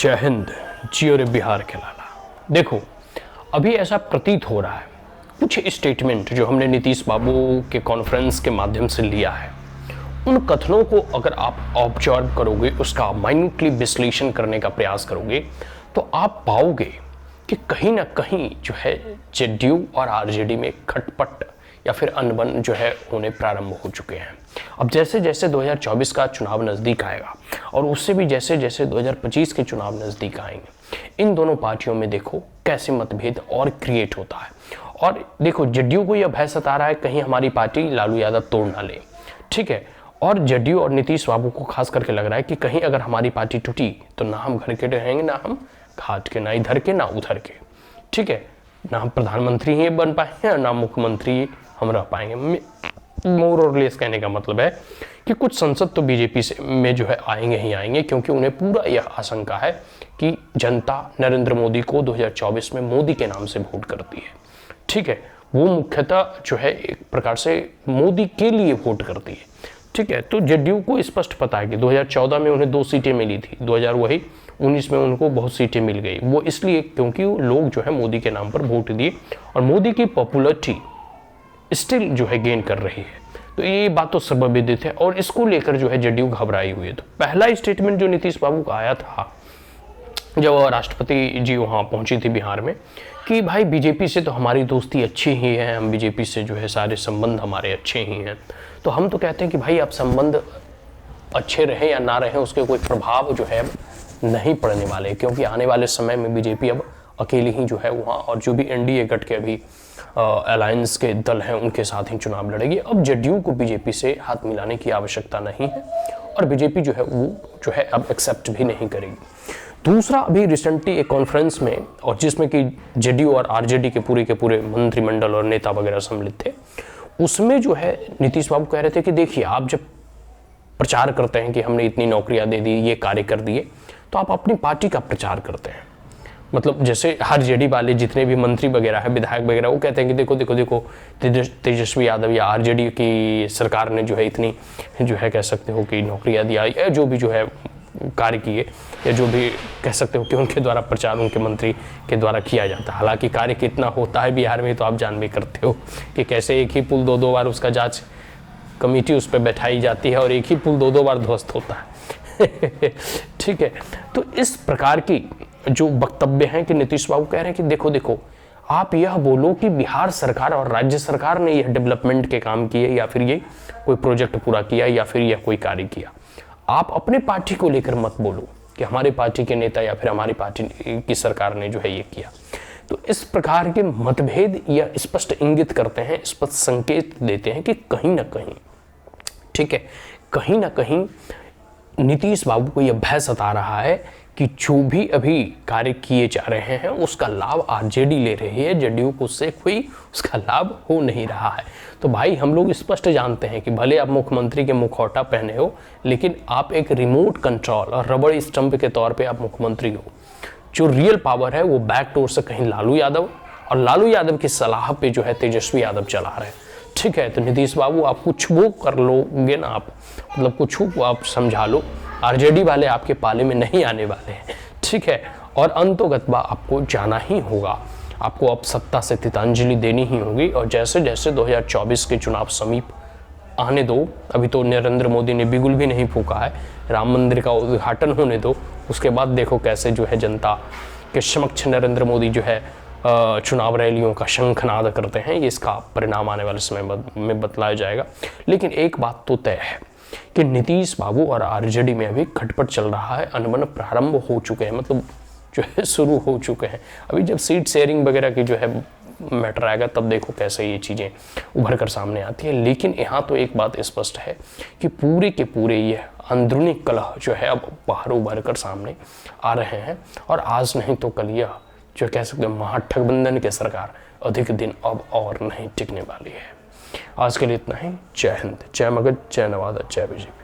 जय हिंद, जियो रे बिहार के लाला। देखो, अभी ऐसा प्रतीत हो रहा है, कुछ स्टेटमेंट जो हमने नीतीश बाबू के कॉन्फ्रेंस के माध्यम से लिया है, उन कथनों को अगर आप ऑब्जर्व करोगे, उसका माइन्यूटली विश्लेषण करने का प्रयास करोगे, तो आप पाओगे कि कहीं ना कहीं जो है जेडीयू और आरजेडी में खटपट या फिर अनबन जो है होने प्रारंभ हो चुके हैं। अब जैसे जैसे 2024 का चुनाव नज़दीक आएगा और उससे भी जैसे जैसे 2025 के चुनाव नज़दीक आएंगे, इन दोनों पार्टियों में देखो कैसे मतभेद और क्रिएट होता है। और देखो, जेडीयू को यह भय सता रहा है कहीं हमारी पार्टी लालू यादव तोड़ ना ले, ठीक है। और जेडीयू और नीतीश बाबू को खास करके लग रहा है कि कहीं अगर हमारी पार्टी टूटी तो ना हम घर के रहेंगे, ना हम घाट के, ना इधर के ना उधर के, ठीक है। ना हम प्रधानमंत्री ही बन पाएंगे, ना मुख्यमंत्री हम रह पाएंगे। मोर और लेस कहने का मतलब है कि कुछ सांसद तो बीजेपी से में जो है आएंगे ही आएंगे, क्योंकि उन्हें पूरा यह आशंका है कि जनता नरेंद्र मोदी को 2024 में मोदी के नाम से वोट करती है, ठीक है। वो मुख्यतः जो है एक प्रकार से मोदी के लिए वोट करती है, ठीक है। तो जेडीयू को स्पष्ट पता है कि 2014 में उन्हें 2 सीटें मिली थी, 2019 में उनको बहुत सीटें मिल गई। वो इसलिए क्योंकि लोग जो है मोदी के नाम पर वोट दिए और मोदी की पॉपुलरिटी स्टिल जो है गेन कर रही है। तो ये बात तो सर्वविदित है और इसको लेकर जो है जेडीयू घबराई हुई है। तो पहला स्टेटमेंट जो नीतीश बाबू का आया था जब राष्ट्रपति जी वहाँ पहुंची थी बिहार में, कि भाई बीजेपी से तो हमारी दोस्ती अच्छी ही है, हम बीजेपी से जो है सारे संबंध हमारे अच्छे ही हैं। तो हम तो कहते हैं कि भाई अब संबंध अच्छे रहें या ना रहें, उसके कोई प्रभाव जो है नहीं पड़ने वाले, क्योंकि आने वाले समय में बीजेपी अब अकेली ही जो है वहाँ, और जो भी एनडीए गठ के अभी अलायंस के दल हैं उनके साथ ही चुनाव लड़ेगी। अब जेडीयू को बीजेपी से हाथ मिलाने की आवश्यकता नहीं है और बीजेपी जो है वो जो है अब एक्सेप्ट भी नहीं करेगी। दूसरा, अभी रिसेंटली एक कॉन्फ्रेंस में, और जिसमें कि जेडीयू और आरजेडी के पूरे मंत्रिमंडल और नेता वगैरह सम्मिलित थे, उसमें जो है नीतीश बाबू कह रहे थे कि देखिए, आप जब प्रचार करते हैं कि हमने इतनी नौकरियां दे दी, ये कार्य कर दिए, तो आप अपनी पार्टी का प्रचार करते हैं। मतलब जैसे आरजेडी वाले जितने भी मंत्री वगैरह है, विधायक वगैरह, वो कहते हैं कि देखो देखो देखो तेजस्वी यादव या आरजेडी की सरकार ने जो है इतनी जो है कह सकते हो कि नौकरियां दिया, या जो भी जो है कार्य किए, या जो भी कह सकते हो कि उनके द्वारा प्रचार उनके मंत्री के द्वारा किया जाता है। हालांकि कार्य कितना होता है बिहार में तो आप जान भी करते हो कि कैसे एक ही पुल 2 बार उसका जांच कमेटी उस पर बैठाई जाती है और एक ही पुल 2 बार ध्वस्त होता है ठीक है। तो इस प्रकार की जो वक्तव्य हैं कि नीतीश बाबू कह रहे हैं कि देखो देखो, आप यह बोलो कि बिहार सरकार और राज्य सरकार ने यह डेवलपमेंट के काम किए, या फिर ये कोई प्रोजेक्ट पूरा किया, या फिर यह कोई कार्य किया। आप अपने पार्टी को लेकर मत बोलो कि हमारी पार्टी के नेता या फिर हमारी पार्टी की सरकार ने जो है ये किया। तो इस प्रकार के मतभेद यह स्पष्ट इंगित करते हैं, स्पष्ट संकेत देते हैं कि कहीं ना कहीं, ठीक है, कहीं ना कहीं नीतीश बाबू को यह भय सता रहा है कि जो भी अभी कार्य किए जा रहे हैं उसका लाभ आरजेडी ले रही है, जेडीयू को उससे कोई उसका लाभ हो नहीं रहा है। तो भाई, हम लोग स्पष्ट जानते हैं कि भले आप मुख्यमंत्री के मुखौटा पहने हो, लेकिन आप एक रिमोट कंट्रोल और रबड़ स्टंप के तौर पे आप मुख्यमंत्री हो। जो रियल पावर है वो बैक डोर से कहीं लालू यादव, और लालू यादव की सलाह पे जो है तेजस्वी यादव चला रहे हैं, ठीक है। तो नीतीश बाबू, आप कुछ वो कर लोगे ना, आप मतलब कुछ आप समझा लो, आरजेडी वाले आपके पाले में नहीं आने वाले हैं, ठीक है। और अंतोगत्वा आपको जाना ही होगा, आपको अब सत्ता से तितांजलि देनी ही होगी। और जैसे जैसे 2024 के चुनाव समीप आने दो, अभी तो नरेंद्र मोदी ने बिगुल भी नहीं फूका है, राम मंदिर का उद्घाटन होने दो, उसके बाद देखो कैसे जो है जनता के समक्ष नरेंद्र मोदी जो है चुनाव रैलियों का शंखनाद करते हैं। इसका परिणाम आने वाले समय में बतलाया जाएगा। लेकिन एक बात तो तय है कि नीतीश बाबू और आरजेडी में अभी खटपट चल रहा है, अनबन प्रारंभ हो चुके हैं, मतलब जो है शुरू हो चुके हैं। अभी जब सीट शेयरिंग वगैरह की जो है मैटर आएगा, तब देखो कैसे ये चीज़ें उभर कर सामने आती है। लेकिन यहाँ तो एक बात स्पष्ट है कि पूरे के पूरे ये अंदरूनी कलह जो है अब बाहर उभर कर सामने आ रहे हैं, और आज नहीं तो कल यह जो कह सकते हैं महागठबंधन की सरकार अधिक दिन अब और नहीं टिकने वाली है। आज के लिए इतना ही। जय हिंद, जय मगध, जय नवादा, जय बीजेपी।